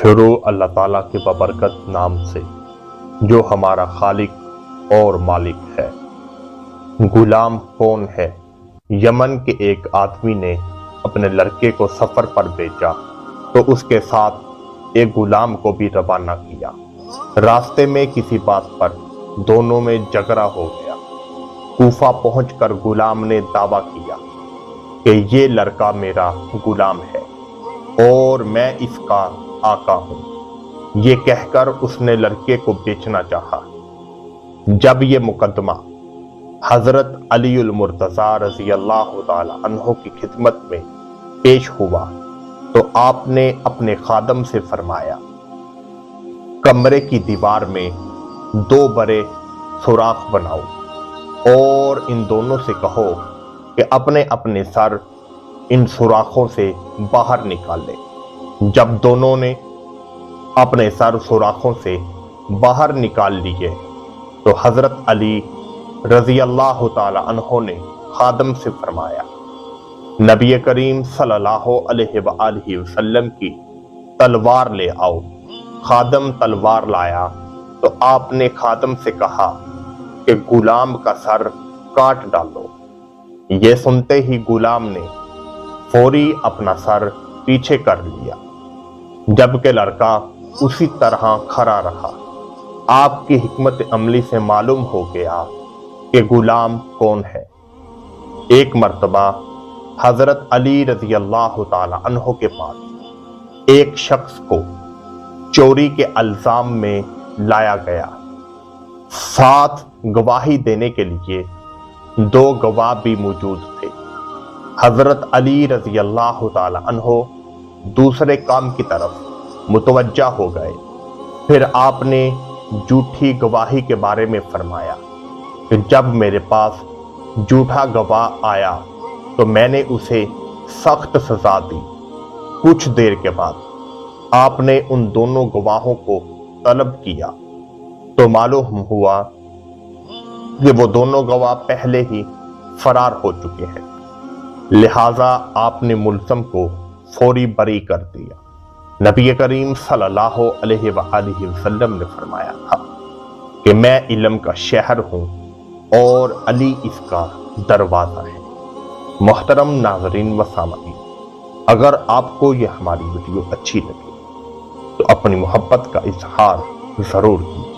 شروع اللہ تعالیٰ کے بابرکت نام سے جو ہمارا خالق اور مالک ہے۔ غلام کون ہے؟ یمن کے ایک آدمی نے اپنے لڑکے کو سفر پر بھیجا تو اس کے ساتھ ایک غلام کو بھی روانہ کیا۔ راستے میں کسی بات پر دونوں میں جھگڑا ہو گیا۔ کوفہ پہنچ کر غلام نے دعویٰ کیا کہ یہ لڑکا میرا غلام ہے اور میں اس کا آقا ہوں۔ یہ کہہ کر اس نے لڑکے کو بیچنا چاہا۔ جب یہ مقدمہ حضرت علی المرتضیٰ رضی اللہ تعالی عنہ کی خدمت میں پیش ہوا تو آپ نے اپنے خادم سے فرمایا، کمرے کی دیوار میں 2 بڑے سوراخ بناؤ اور ان دونوں سے کہو کہ اپنے اپنے سر ان سوراخوں سے باہر نکال لے۔ جب دونوں نے اپنے سر سوراخوں سے باہر نکال لیے تو حضرت علی رضی اللہ تعالی عنہ نے خادم سے فرمایا، نبی کریم صلی اللہ علیہ وآلہ وسلم کی تلوار لے آؤ۔ خادم تلوار لایا تو آپ نے خادم سے کہا کہ غلام کا سر کاٹ ڈالو۔ یہ سنتے ہی غلام نے فوری اپنا سر پیچھے کر لیا، جبکہ لڑکا اسی طرح کھڑا رہا۔ آپ کی حکمت عملی سے معلوم ہو گیا کہ غلام کون ہے۔ ایک مرتبہ حضرت علی رضی اللہ تعالی عنہ کے پاس ایک شخص کو چوری کے الزام میں لایا گیا۔ ساتھ گواہی دینے کے لیے 2 گواہ بھی موجود تھے۔ حضرت علی رضی اللہ تعالی عنہ دوسرے کام کی طرف متوجہ ہو گئے۔ پھر آپ نے جھوٹی گواہی کے بارے میں فرمایا کہ جب میرے پاس جھوٹا گواہ آیا تو میں نے اسے سخت سزا دی۔ کچھ دیر کے بعد آپ نے ان دونوں گواہوں کو طلب کیا تو معلوم ہوا کہ وہ دونوں گواہ پہلے ہی فرار ہو چکے ہیں، لہٰذا آپ نے ملزم کو فوری بری کر دیا۔ نبی کریم صلی اللہ علیہ وآلہ وسلم نے فرمایا تھا کہ میں علم کا شہر ہوں اور علی اس کا دروازہ ہے۔ محترم ناظرین و سامعین، اگر آپ کو یہ ہماری ویڈیو اچھی لگے تو اپنی محبت کا اظہار ضرور کیجیے۔